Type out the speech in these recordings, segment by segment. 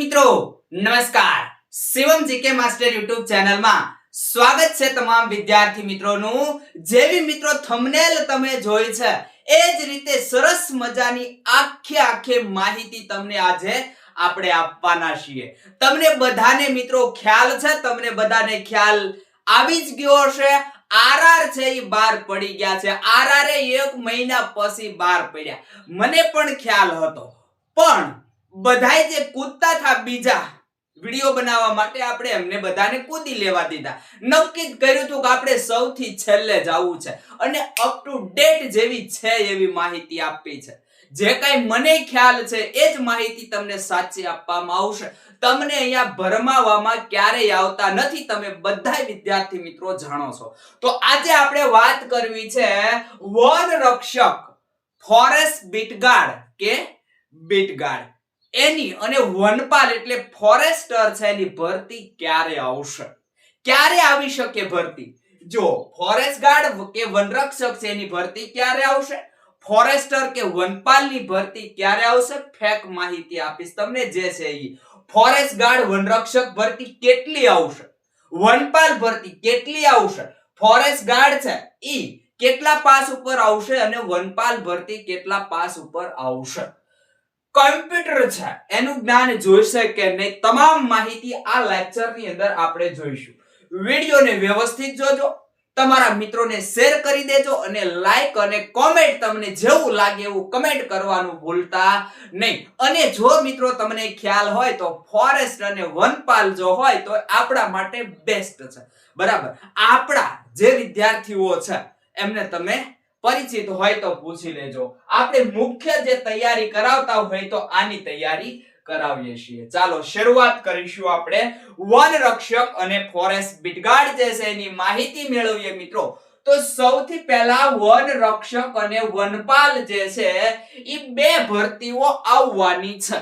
મિત્રો નમસ્કાર Shivam GK master YouTube channel માં સ્વાગત છે તમામ વિદ્યાર્થી મિત્રોનું। જેવી મિત્રો થંબનેલ તમે જોઈ છે એ જ રીતે સરસ મજાની આખે માહિતી તમને આજે આપણે આપવાના છીએ। તમને બધાને મિત્રો ખ્યાલ છે, તમને બધાને ખ્યાલ આવી જ ગયો હશે। આરઆર છે એ બહાર પડી ગયા છે। આરઆર એ 1 મહિના પછી બહાર પડ્યા, મને પણ ખ્યાલ હતો, પણ બધાય જે કૂદતા થા બીજા વિડિયો બનાવવા માટે આપણે એમને બધાને કૂદી લેવા દીધા। નક્કી જ કર્યું હતું કે આપણે સૌથી છેલ્લે જવું છે અને અપ ટુ ડેટ જેવી છે એવી માહિતી આપવી છે। જે કાઈ મને ખ્યાલ છે એ જ માહિતી તમને સાચી આપવામાં આવશે। તમને અહીંયા ભરમાવામાં ક્યારેય આવતા નથી, તમે બધા વિદ્યાર્થી મિત્રો જાણો છો। તો આજે આપણે વાત કરવી છે વન રક્ષક ફોરેસ્ટ બીટગાર્ડ કે બીટગાર્ડ એની અને વનપાલ એટલે ફોરેસ્ટર છે એની ભરતી ક્યારે આવશે, ક્યારે આવી શકે ભરતી। જો ફોરેસ્ટ ગાર્ડ કે વનરક્ષક છે એની ભરતી ક્યારે આવશે, ફોરેસ્ટર કે વનપાલની ભરતી ક્યારે આવશે, ફેક માહિતી આપીશ તમને જે છે ઈ। ફોરેસ્ટ ગાર્ડ વનરક્ષક ભરતી કેટલી આવશે, વનપાલ ભરતી કેટલી આવશે, ફોરેસ્ટ ગાર્ડ છે ઈ કેટલા પાસ ઉપર આવશે અને વનપાલ ભરતી કેટલા પાસ ઉપર આવશે। કમ્પ્યુટર છે એનું જ્ઞાન જોઈશે કે નહીં, તમામ માહિતી આ લેક્ચર ની અંદર આપણે જોઈશું। વિડિયોને વ્યવસ્થિત જોજો, તમારા મિત્રોને શેર કરી દેજો અને લાઈક અને કોમેન્ટ તમને જેવું લાગે એવું કમેન્ટ કરવાનું ભૂલતા નહીં। અને જો મિત્રો તમને ખ્યાલ હોય તો ફોરેસ્ટ અને વનપાલ જો હોય તો આપણા માટે બેસ્ટ છે, બરાબર। આપણા જે વિદ્યાર્થીઓ છે એમને તમે પરિચિત હોય તો પૂછી લેજો। આપણે મુખ્ય જે તૈયારી કરાવતા હોય તો આની તૈયારી કરાવીએ છીએ। ચાલો શરૂઆત કરીશું આપણે વન રક્ષક અને ફોરેસ્ટ બીટગાર્ડ જે છે એની માહિતી મેળવીએ મિત્રો। તો સૌથી પહેલા વન રક્ષક અને વનપાલ જે છે એ બે ભરતીઓ આવવાની છે।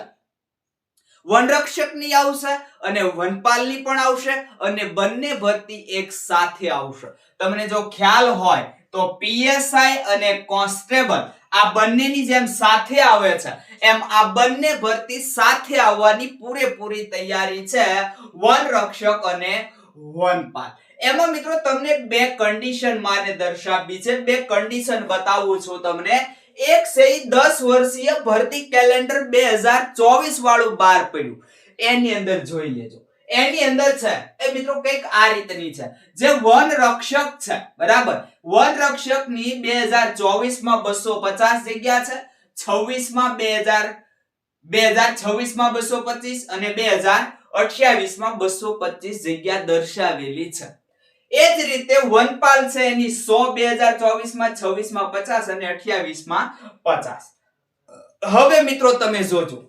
વનરક્ષકની આવશે અને વનપાલની પણ આવશે અને બંને ભરતી એક સાથે આવશે। તમને જો ખ્યાલ હોય તો પીએસઆઈ અને કોન્સ્ટેબલ આ બંનેની જેમ સાથે આવે છે એમ આ બંને ભરતી સાથે આવવાની પૂરેપૂરી તૈયારી છે વનરક્ષક અને વનપાલ। એમાં મિત્રો તમને બે કન્ડિશન માને દર્શાવવી છે, બે કન્ડિશન બતાવું છું તમને। એક છે 10 વર્ષીય ભરતી કેલેન્ડર 2024 વાળું બહાર પડ્યું, એની અંદર જોઈ લેજો। એની અંદર છે એ મિત્રો કઈક આ રીતની છે, જે વન રક્ષક છે, બરાબર। વન રક્ષક ની 2024 માં 250 જગ્યા છે, 26 માં 2026 માં 225 અને 2028 માં 225 જગ્યા દર્શાવેલી છે। એ જ રીતે વનપાલ છે એની 100 2024 માં, 26 માં 50 અને 28 માં 50। હવે મિત્રો તમે જોજો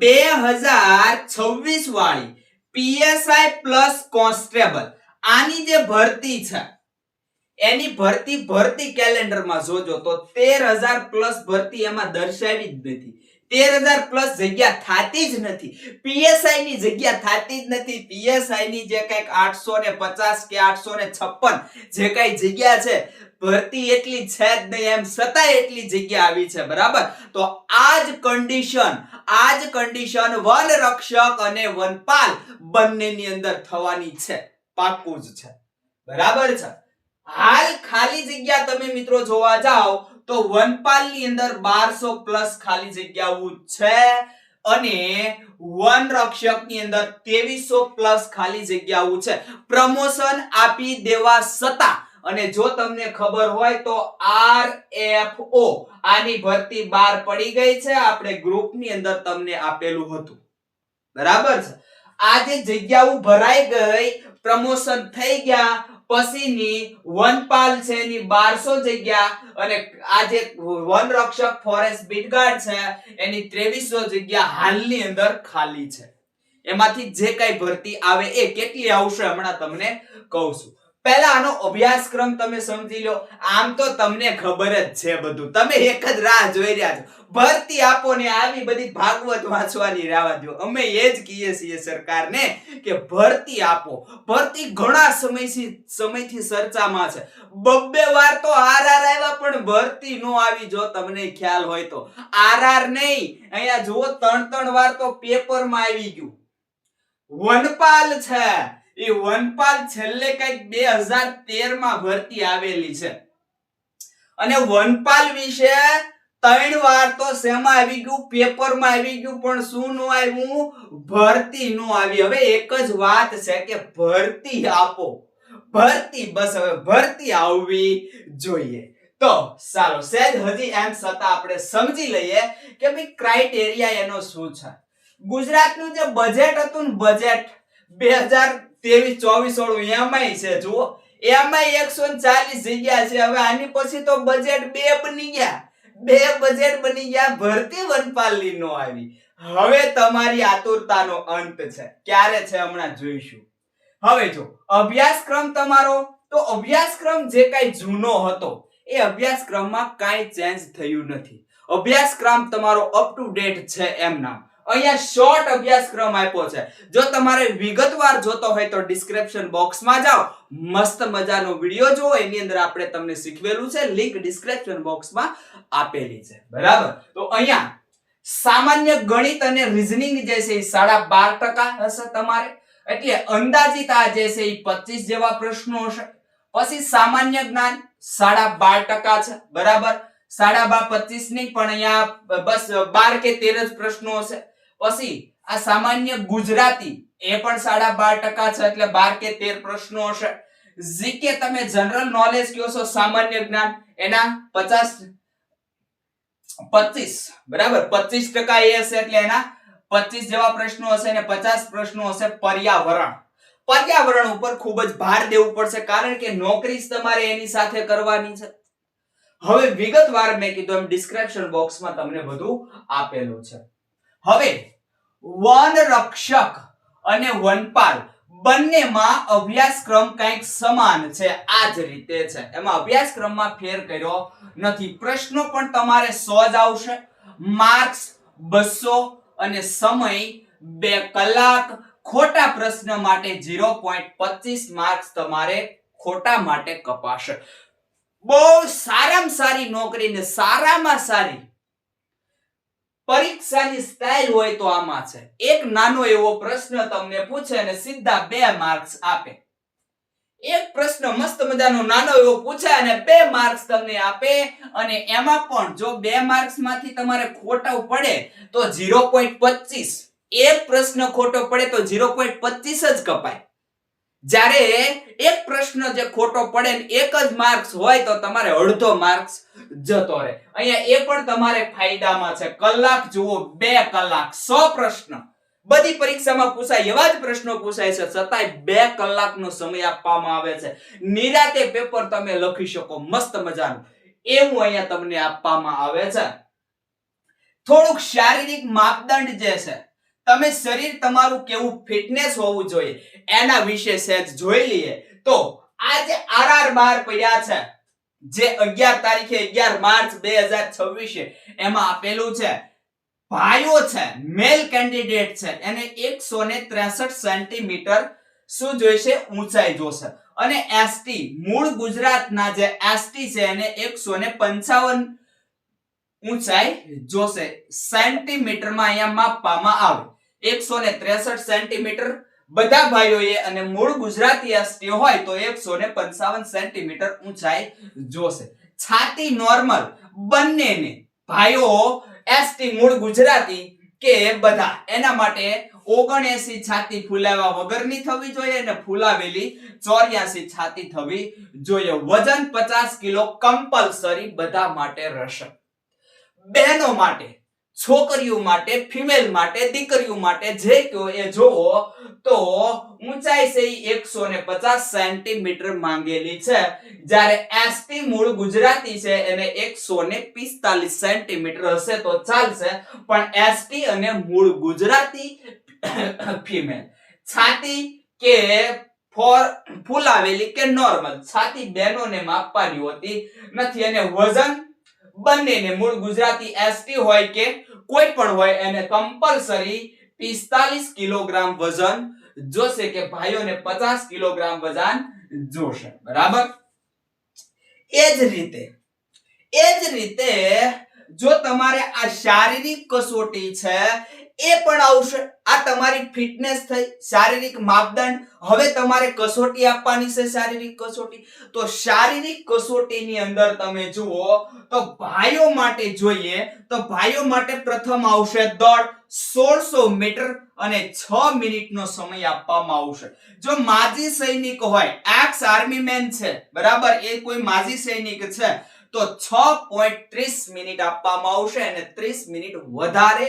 2026 વાળી પીએસઆઈ પ્લસ કોન્સ્ટેબલ આની જે ભરતી છે એની ભરતી કેલેન્ડરમાં જોજો તો 13000 પ્લસ ભરતી એમાં દર્શાવી જ નથી। 13000 પ્લસ જગ્યા થાતી જ નથી, પીએસઆઈ ની જગ્યા થાતી જ નથી। પીએસઆઈ ની જે કઈક 850 કે 856 જે કઈ જગ્યા છે ભરતી એટલી છે જ નહીં, એમ છતાંય એટલી જગ્યા આવી છે, બરાબર। તો આ જ કન્ડિશન વન રક્ષક અને વનપાલ બંનેની અંદર થવાની છે, પાક્કું જ છે, બરાબર છે। હાલ ખાલી જગ્યા તમે મિત્રો જોવા જાઓ તો વનપાલ ની અંદર 1200 પ્લસ ખાલી જગ્યાઓ છે અને વન રક્ષક ની અંદર 2300 પ્લસ ખાલી જગ્યાઓ છે। પ્રમોશન આપી દેવા છતાં, અને જો તમને ખબર હોય તો આરએફઓ આની ભરતી બહાર પડી ગઈ છે, આપણે ગ્રુપની અંદર તમને આપેલું હતું, બરાબર છે। આ જે જગ્યાઓ ભરાઈ ગઈ, પ્રમોશન થઈ ગયા પછીની વનપાલ છે એની 1200 જગ્યા અને આ જે વન રક્ષક ફોરેસ્ટ બીટગાર્ડ છે એની 2300 જગ્યા હાલની અંદર ખાલી છે। એમાંથી જે કઈ ભરતી આવે એ કેટલી આવશે હમણાં તમને કહું છું। પહેલા આનો અભ્યાસક્રમ તમે સમજી લો. આમ તો તમને ખબર જ છે બધું, તમે એક જ રાહ જોઈ રહ્યા છો, ભરતી આપો ને આવી બધી ભાગવત વાંચવાની રાહ દો. અમે એ જ કહીએ છીએ સરકારને કે ભરતી આપો. ભરતી ઘણા સમયથી ચર્ચામાં છે. બબ્બે વાર તો આરઆર આવ્યા પણ ભરતી નો આવી. જો તમને ખ્યાલ હોય તો આરઆર નહીં, અહીંયા જુઓ 3 વાર તો પેપરમાં આવી ગયું. વનપાલ છે, એ વનપાલ છેલ્લે કઈક 2013 માં ભરતી આવેલી છે અને વનપાલ વિશે 3 વાર તો શેમાં આવી ગયું, પેપરમાં આવી ગયું, પણ શું નો આવ્યું, ભરતી નો આવી. હવે એક જ વાત છે કે ભરતી આપો, ભરતી, બસ હવે ભરતી આવવી જોઈએ. તો ચાલો સહેજ હજી એમ છતાં આપણે સમજી લઈએ કે ભાઈ ક્રાઇટેરિયા એનો શું છે. ગુજરાતનું જે બજેટ હતું ને, બજેટ 2023-24 એમાંય છે, જુઓ એમાંય 140 જગ્યા છે. હવે આની પછી તો બજેટ 2 બની ગયા, 2 બજેટ બની ગયા, ભરતી વનપાલની નો આવી. હવે તમારી આતુરતાનો અંત છે. ક્યારે છે હમણાં જોઈશું. હવે જો અભ્યાસક્રમ તમારો, તો અભ્યાસક્રમ જે કઈ જૂનો હતો એ અભ્યાસક્રમમાં કાંઈ ચેન્જ થયું નથી. અભ્યાસક્રમ તમારો અપ ટુ ડેટ છે એમ નામ. અહીંયા શોર્ટ અભ્યાસક્રમ આપ્યો છે. જો તમારે વિગતવાર જોતો હોય તો ડિસ્ક્રિપ્શન બોક્સમાં જાઓ, મસ્ત મજાનો વિડિયો જુઓ, એની અંદર આપણે તમને શીખવેલું છે, લિંક ડિસ્ક્રિપ્શન બોક્સમાં આપેલી છે. બરાબર. તો અહીંયા સામાન્ય ગણિત અને રીઝનિંગ જે છે એ 12.5% હશે તમારે, એટલે અંદાજિત આ જે છે એ 25 જેવા પ્રશ્નો હશે. પછી સામાન્ય જ્ઞાન 12.5% છે. બરાબર. 12.5 નહીં, પણ અહીંયા બસ 12 કે 13 જ પ્રશ્નો હશે. પછી આ સામાન્ય ગુજરાતી એ પણ 12.5% છે, એટલે 12 કે 13 પ્રશ્નો હશે. જીકે તમે જનરલ નોલેજ કયો છો, સામાન્ય જ્ઞાન, એના 25, બરાબર, 25% એ હશે, એટલે એના 25 જેવા પ્રશ્નો હશે અને 50 પ્રશ્નો હશે પર્યાવરણ. પર્યાવરણ ઉપર ખૂબ જ ભાર દેવું પડશે, કારણ કે નોકરી તમારે એની સાથે કરવાની છે. હવે વિગતવાર મેં કીધું એમ ડિસ્ક્રિપ્શન બોક્સમાં તમને બધું આપેલું છે. હવે વન રક્ષક અને વનપાલ બંનેમાં અભ્યાસક્રમ કંઈક સમાન છે, આ જ રીતે છે. એમાં અભ્યાસક્રમમાં ફેર કર્યો નથી. પ્રશ્નો પણ તમારે 100 જ આવશે, માર્ક્સ 200 અને સમય 2 કલાક. ખોટા પ્રશ્ન માટે 0.25 માર્ક્સ તમારે ખોટા માટે કપાશે. બહુ સારામાં સારી નોકરી ને સારામાં સારી પરીક્ષાની સ્ટાઇલ હોય તો આમાં છે. એક નાનો એવો પ્રશ્ન તમને પૂછે અને સીધા 2 માર્ક્સ આપે. એક પ્રશ્ન મસ્ત મજાનો નાનો એવો પૂછે અને 2 માર્ક્સ તમને આપે, અને એમાં પણ જો 2 માર્ક્સ માંથી તમારે ખોટું પડે તો 0.25. એક પ્રશ્ન ખોટો પડે તો 0.25 જ કપાય. જ્યારે એક પ્રશ્ન જે ખોટો પડે ને 1 જ માર્ક્સ હોય તો તમારે અડધો માર્ક્સ જતો રહે. અહીંયા એ પણ તમારે ફાયદામાં છે. કલાક જુઓ, 2 કલાક, 100 પ્રશ્ન બધી પરીક્ષામાં પૂછાય એવા જ પ્રશ્નો પૂછાય છે, છતાંય 2 કલાકનો સમય આપવામાં આવે છે. નિરાતે પેપર તમે લખી શકો મસ્ત મજાનું, એવું અહીંયા તમને આપવામાં આવે છે. થોડુંક શારીરિક માપદંડ જે છે, તમે શરીર તમારું કેવું ફિટનેસ હોવું જોઈએ એના વિશે સહેજ જોઈ લઈએ. તો આ જે આરઆર 12 પડ્યા છે, જે 11 તારીખે 11 માર્ચ 2026 એમાં આપેલું છે, ભાઈઓ છે, મેલ કેન્ડિડેટ છે, એને 163 સેન્ટીમીટર શું જોઈશે, ઊંચાઈ જોશે. અને એસટી મૂળ ગુજરાતના જે એસટી છે એને 155 ઊંચાઈ જોશે. સેન્ટીમીટરમાં અહીંયા માપવામાં આવે 163 સેન્ટીમીટર બધા ભાઈઓએ, અને મૂળ ગુજરાતી એસટી હોય તો 155 સેન્ટીમીટર ઊંચાઈ જોશે. છાતી નોર્મલ બંનેને, ભાઈઓ એસટી મૂળ ગુજરાતી કે બધા, એના માટે 79 છાતી ફૂલાવા વગરની થવી જોઈએ અને ફૂલાવેલી 84 છાતી થવી જોઈએ. વજન 50 કિલો કમ્પલસરી બધા માટે રહેશે. બહેનો માટે, છોકરીઓ માટે, ફિમેલ માટે, દીકરીઓ માટે જે કયો એ જોવો તો ઊંચાઈ છે 150 સેન્ટીમીટર માંગેલી છે, જ્યારે એસટી મૂળ ગુજરાતી છે એને 145 સેન્ટીમીટર હશે તો ચાલશે. પણ એસટી અને મૂળ ગુજરાતી ફિમેલ છાતી કે ફૂલાવેલી કે નોર્મલ છાતી બહેનોને માપવાની હોતી નથી અને વજન બંનેને મૂળ ગુજરાતી એસટી હોય કે કોઈ પણ હોય એને કમ્પલસરી 45 કિલોગ્રામ વજન જોશે કે ભાઈઓને 50 કિલોગ્રામ વજન જોશે બરાબર એ જ રીતે જો તમારે આ શારીરિક કસોટી છે એ પણ આવશે આ તમારી ફિટનેસ થઈ શારીરિક માપદંડ હવે તમારે કસોટી આપવાની છે શારીરિક કસોટી તો શારીરિક કસોટીની અંદર તમે જુઓ તો ભાઈઓ માટે જોઈએ તો ભાઈઓ માટે પ્રથમ આવશે દોડ 1600 મીટર અને 6 મિનિટનો સમય આપવામાં આવશે જો માજી સૈનિક હોય એક્સ આર્મી મેન છે બરાબર એ કોઈ માજી સૈનિક છે તો 6.30 મિનિટ આપવામાં આવશે અને 30 મિનિટ વધારે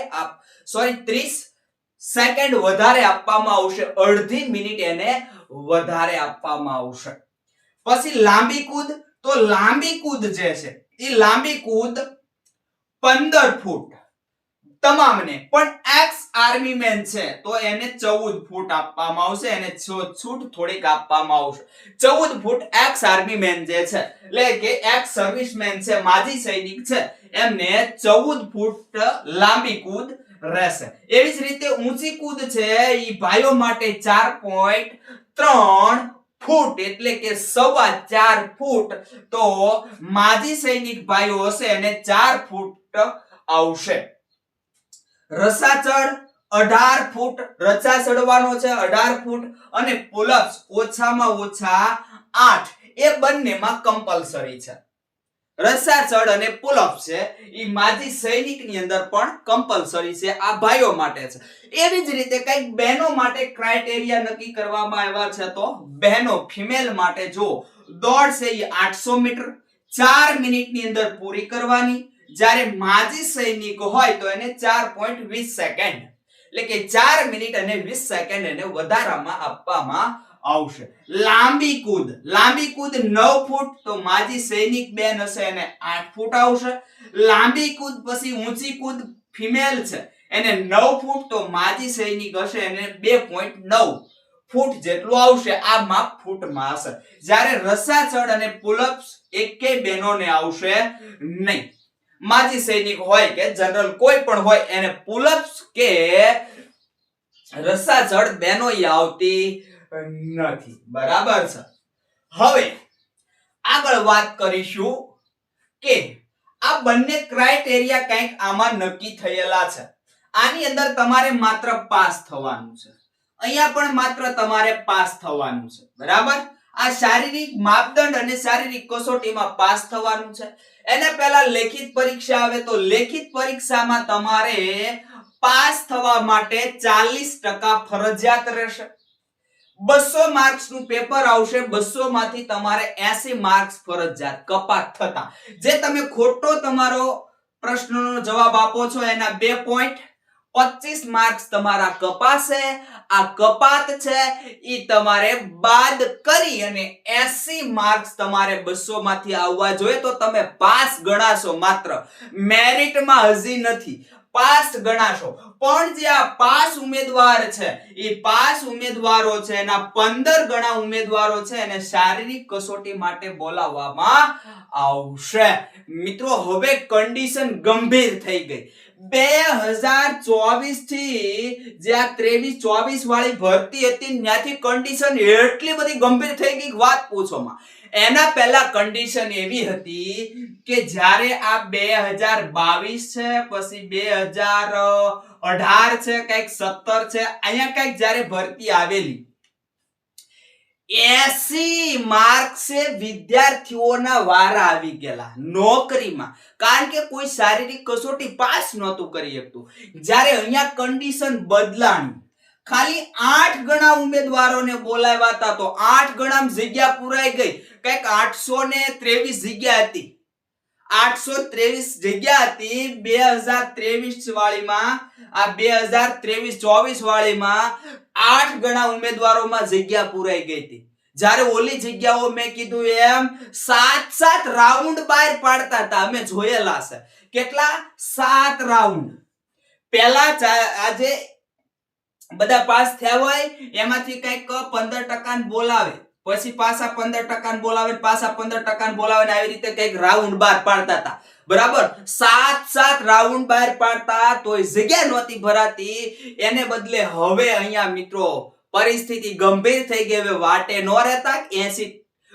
30 સેકન્ડ વધારે આપવામાં આવશે અડધી મિનિટ એને વધારે આપવામાં આવશે પછી લાંબી કૂદ તો લાંબી કૂદ જે છે એ લાંબી કૂદ 15 ફૂટ તમામને પણ એક્સ આર્મી મેન છે તો એને 14 ફૂટ આપવામાં આવશે અને છૂટ થોડીક આપવામાં આવશે 14 ફૂટ એક્સ આર્મી મેન જે છે એટલે કે એક્સ સર્વિસમેન છે માજી સૈનિક છે એમને 14 ફૂટ લાંબી કૂદ રહેશે એવી જ રીતે ઊંચી કૂદ છે ઈ ભાઈઓ માટે 4.3 ફૂટ એટલે કે 4.25 ફૂટ તો માજી સૈનિક ભાઈઓ હશે એને 4 ફૂટ આવશે રસાચળ 18 ફૂટ રચા ચડવાનો છે 18 ફૂટ અને પુલઅપ્સ ઓછામાં ઓછા 8 એ બંનેમાં કમ્પલસરી છે રસાચળ અને પુલઅપ્સ છે ઈ માજી સૈનિકની અંદર પણ કમ્પલસરી છે આ ભાઈઓ માટે છે એવી જ રીતે કઈક બહેનો માટે ક્રાઇટેરિયા નક્કી કરવામાં આવ્યા છે તો બહેનો ફિમેલ માટે જો દોડ છે ઈ 800 મીટર 4 મિનિટની અંદર પૂરી કરવાની જ્યારે માજી સૈનિક હોય તો એને 4.20 સેકન્ડ એટલે કે 4 મિનિટ અને 20 સેકન્ડ એને વધારામાં આપવામાં આવશે લાંબી કૂદ 9 ફૂટ તો માજી સૈનિક બેન હશે એને 8 ફૂટ આવશે લાંબી કૂદ પછી ઊંચી કૂદ ફિમેલ છે એને 9 ફૂટ તો માજી સૈનિક હશે એને 2.9 ફૂટ જેટલું આવશે આ માપ ફૂટમાં હશે જ્યારે રસાચળ અને પુલઅપ્સ એકેય બહેનોને આવશે નહીં માજી સૈનિક હોય કે જનરલ કોઈ પણ હોય એને પુલઅપ્સ કે રસાચળ બહેનોય આવતી નથી બરાબર છે હવે આગળ વાત કરીશું કે આ બંને ક્રાઇટેરિયા કંઈક આમાં નક્કી થયેલા છે આની અંદર તમારે માત્ર પાસ થવાનું છે અહીંયા પણ માત્ર તમારે પાસ થવાનું છે બરાબર આ શારીરિક માપદંડ અને શારીરિક કસોટીમાં પાસ થવાનું છે એને પહેલા લેખિત પરીક્ષા આવે તો લેખિત પરીક્ષામાં તમારે પાસ થવા માટે 40% ફરજિયાત રહેશે 200 માર્ક્સનું પેપર આવશે 200 માંથી તમારે 80 માર્ક્સ ફરજિયાત કપાત થતા જે તમે ખોટો તમારો પ્રશ્નનો જવાબ આપો છો એના 2.25 માર્ક્સ તમારા કપાશે આ કપાત છે ઈ તમારે બાદ કરી અને 80 માર્ક્સ તમારે 200 માંથી આવવા જોઈએ તો તમે પાસ ગણાશો માત્ર મેરિટમાં હજી નથી પાસ ગણાશો પણ જે આ પાસ ઉમેદવાર છે એ પાસ ઉમેદવારો છે એના 15 ગણા ઉમેદવારો છે એને શારીરિક કસોટી માટે બોલાવવામાં આવશે મિત્રો હવે કન્ડિશન ગંભીર થઈ ગઈ 2024 થી જે આ 23-24 વાળી ભરતી હતી ત્યાંથી કન્ડિશન એટલી બધી ગંભીર થઈ ગઈ વાત પૂછોમાં એના પહેલા કન્ડિશન એવી હતી કે જ્યારે આ 2022 છે પછી 2018 છે કઈક 17 છે અહીંયા કઈક જ્યારે ભરતી આવેલી 80 માર્ક્સે વિદ્યાર્થીઓના વારા આવી ગયેલા નોકરીમાં કારણ કે કોઈ શારીરિક કસોટી પાસ નહોતું કરી શકતું જ્યારે અહીંયા કન્ડિશન બદલાણી ખાલી 8 ગણા ઉમેદવારોને બોલાવ્યા હતા તો 8 ગણામાં જગ્યા પૂરાઈ ગઈ કઈક 823 જગ્યા હતી 823 જગ્યા હતી 2023 વાળીમાં આ 2023-24 વાળીમાં 8 ગણા ઉમેદવારોમાં જગ્યા પૂરાઈ ગઈ હતી જ્યારે ઓલી જગ્યાઓ મેં કીધું એમ 7 રાઉન્ડ બહાર પાડતા હતા અમે જોયેલા છે કેટલા 7 રાઉન્ડ પહેલા આજે બધા પાસ થયા હોય એમાંથી કઈક 15% બોલાવે, પછી પાછા 15% બોલાવે, પાછા 15% બોલાવે ને આવી રીતે કઈક રાઉન્ડ બહાર પાડતા હતા. બરાબર, 7 રાઉન્ડ બહાર પાડતા તોય જગ્યા નહોતી ભરાતી. એને બદલે હવે અહીંયા મિત્રો પરિસ્થિતિ ગંભીર થઈ ગઈ. હવે વાટે નો રહેતા, 80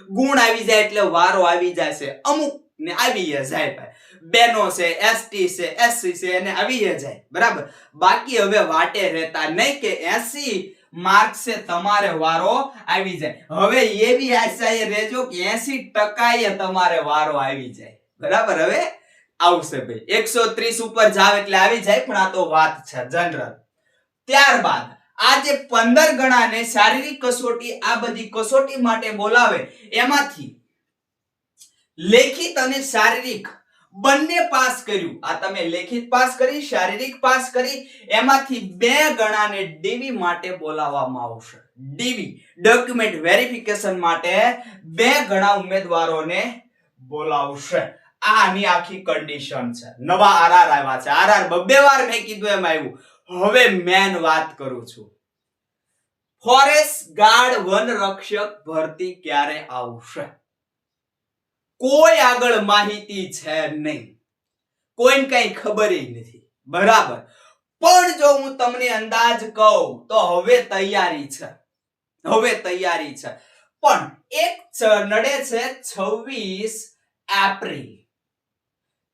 ગુણ આવી જાય એટલે વારો આવી જાય છે. અમુક ને આવી જાય ભાઈ, બેનો છે, એસટી છે, એસસી છે, એને આવી જાય. બરાબર, બાકી હવે વાટે રહેતા નહીં કે 80 માર્ક્સ છે તમારે વારો આવી જાય. હવે એવી આશાએ રહેજો કે 80% તમારે વારો આવી જાય. બરાબર, હવે આવશે ભાઈ 130 ઉપર જાવ એટલે આવી જાય, પણ આ તો વાત છે જનરલ. ત્યારબાદ આ જે 15 ગણાને શારીરિક કસોટી, આ બધી કસોટી માટે બોલાવે, એમાંથી લેખિત અને શારીરિક બંને પાસ કર્યું. આ તમે લેખિત પાસ કરી, શારીરિક પાસ કરી, એમાંથી 2 ગણાને ડીવી માટે બોલાવવામાં આવશે. ડીવી ડોક્યુમેન્ટ વેરિફિકેશન માટે 2 ગણા ઉમેદવારોને બોલાવશે. આની આખી કન્ડિશન છે. નવા આરઆર આવ્યા છે. આરઆર 2 વાર મેં કીધું એમ આવ્યું. હવે મેન વાત કરું છું, ફોરેસ્ટ ગાર્ડ વન રક્ષક ભરતી ક્યારે આવશે? કોઈ આગળ માહિતી છે નહીં, કોઈને કઈ ખબર નથી. બરાબર, પણ જો હું તમને અંદાજ કહું તો હવે તૈયારી છે. હવે તૈયારી છે, પણ એક નડે છે 26 એપ્રિલ.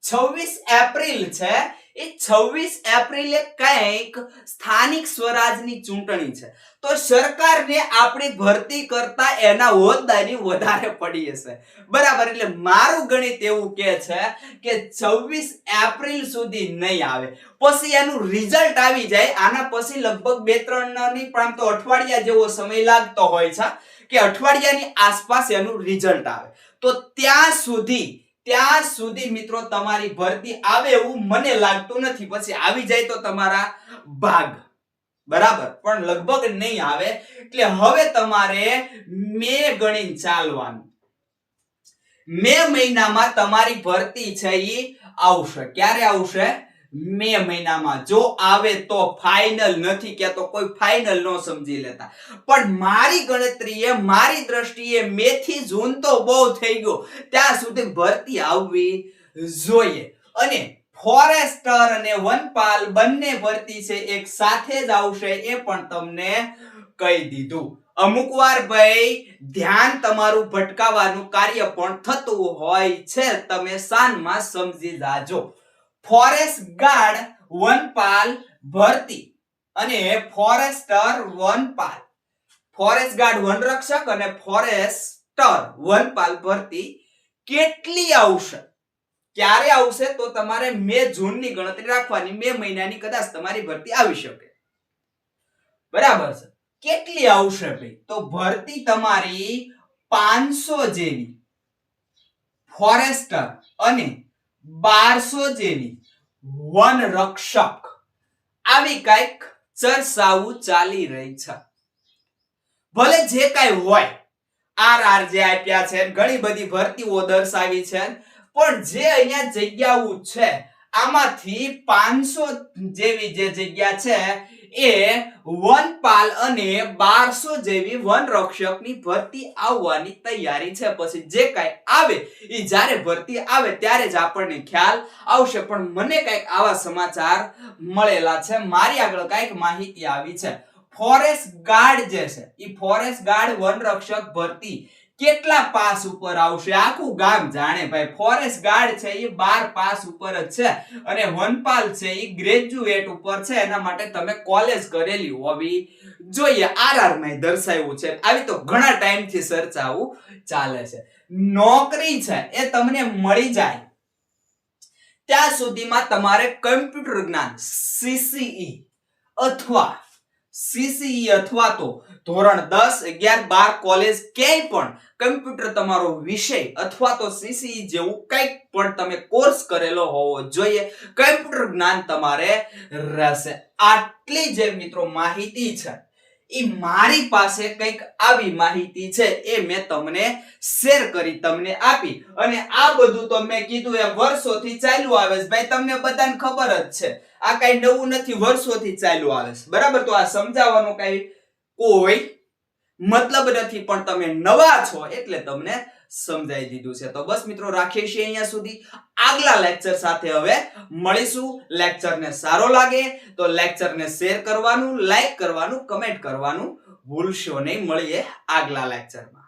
26 એપ્રિલ છે. એ 26 એપ્રિલે કઈક સ્થાનિક સ્વરાજની ચૂંટણી છે. તો સરકારને આપણી ભરતી કરતા એના હોદ્દાની વધારે પડી હશે. બરાબર, એટલે મારું ગણિત એવું કે છે કે 26 એપ્રિલ સુધી નહીં આવે, પછી એનું રિઝલ્ટ આવી જાય. આના પછી લગભગ 2-3 ની પણ તો અઠવાડિયા જેવો સમય લાગતો હોય છે કે અઠવાડિયાની આસપાસ એનું રિઝલ્ટ આવે. તો ત્યાં સુધી મિત્રો તમારી ભરતી આવે એવું મને લાગતું નથી. પછી આવી જાય તો તમારા ભાગ. બરાબર, પણ લગભગ નહીં આવે. એટલે હવે તમારે મે ગણીને ચાલવાનું. મે મહિનામાં તમારી ભરતી છે એ આવશે. ક્યારે આવશે? મે મહિનામાં. જો આવે તો ફાઇનલ, નથી કે તો કોઈ ફાઇનલ નો સમજી લેતા. પણ મારી ગણતરીએ, મારી દ્રષ્ટિએ મે થી જૂન તો બહુ થઈ ગયો, ત્યાં સુધી ભરતી આવવી જોઈએ. અને ફોરેસ્ટર અને વનપાલ બંને ભરતી છે એક સાથે જ આવશે, એ પણ તમને કહી દીધું. અમુક વાર ભાઈ ધ્યાન તમારું ભટકાવવાનું કાર્ય પણ થતું હોય છે, તમે શાનમાં સમજી જાજો. ફોરેસ્ટ ગાર્ડ વનપાલ ભરતી અને ફોરેસ્ટર વનપાલ, ફોરેસ્ટ ગાર્ડ વનરક્ષક અને ફોરેસ્ટર વનપાલ ભરતી કેટલી આવશે, ક્યારે આવશે? તો તમારે મે જૂન ની ગણતરી રાખવાની. મે મહિનાની કદાચ તમારી ભરતી આવી શકે. બરાબર છે. કેટલી આવશે ભાઈ? તો ભરતી તમારી 500 જેવી ફોરેસ્ટર અને 1200 જેવી વન રક્ષક, આવી કઈક ચર્ચાઓ ચાલી રહી છે. ભલે જે કઈ હોય, આરઆર જે આપ્યા છે, ઘણી બધી ભરતીઓ દર્શાવી છે, પણ જે અહીંયા જગ્યાઓ છે આમાંથી 500 જેવી જે જગ્યા છે એ વનપાલ અને 1200 જેવી વન રક્ષકની ભરતી આવવાની તૈયારી છે. પછી જે કાંઈ આવે એ જ્યારે ભરતી આવે ત્યારે જ આપણને ખ્યાલ આવશે. પણ મને કંઈક આવા સમાચાર મળેલા છે, મારી આગળ કંઈક માહિતી આવી છે. ફોરેસ્ટ ગાર્ડ જે છે એ ફોરેસ્ટ ગાર્ડ વન રક્ષક ભરતી કેટલા પાસ ઉપર આવશે આખું ગામ જાણે ભાઈ. ફોરેસ્ટ ગાર્ડ છે એ 12 પાસ ઉપર જ છે અને વનપાલ છે એ ગ્રેજ્યુએટ ઉપર છે. એના માટે તમે કોલેજ કરેલી હોવી જોઈએ. આરઆર માં દર્શાવ્યું છે. આવી તો ઘણા ટાઈમ થી ચર્ચાઓ ચાલે છે. નોકરી છે એ તમને મળી જાય ત્યાં સુધીમાં તમારે કમ્પ્યુટર જ્ઞાન CCE અથવા તો ધોરણ 10, 11, 12 કોલેજ ક્યાંય પણ કમ્પ્યુટર તમારો વિષય અથવા તો CCE જેવું કંઈક પણ તમે કોર્સ કરેલો હોવો જોઈએ. કમ્પ્યુટર જ્ઞાન તમારે રહેશે. આટલી જે મિત્રો માહિતી છે ઈ મારી પાસે કંઈક આવી માહિતી છે એ મેં તમને શેર કરી, તમને આપી. અને આ બધું તો મેં કીધું એમ વર્ષોથી ચાલ્યું આવે છે ભાઈ, તમને બધાને ખબર જ છે. આ કઈ નવું નથી, વર્ષોથી ચાલ્યું આવે છે, બરાબર. તો આ સમજાવવાનો કઈ કોઈ મતલબ નથી, પણ તમે નવા છો એટલે તમને સમજાઈ દીધું છે. તો બસ મિત્રો, રાખીએ છીએ અહીંયા સુધી. આગલા લેક્ચર સાથે હવે મળીશું. લેક્ચરને સારો લાગે તો લેક્ચરને શેર કરવાનું, લાઈક કરવાનું, કમેન્ટ કરવાનું ભૂલશો નહીં. મળીએ આગલા લેક્ચરમાં.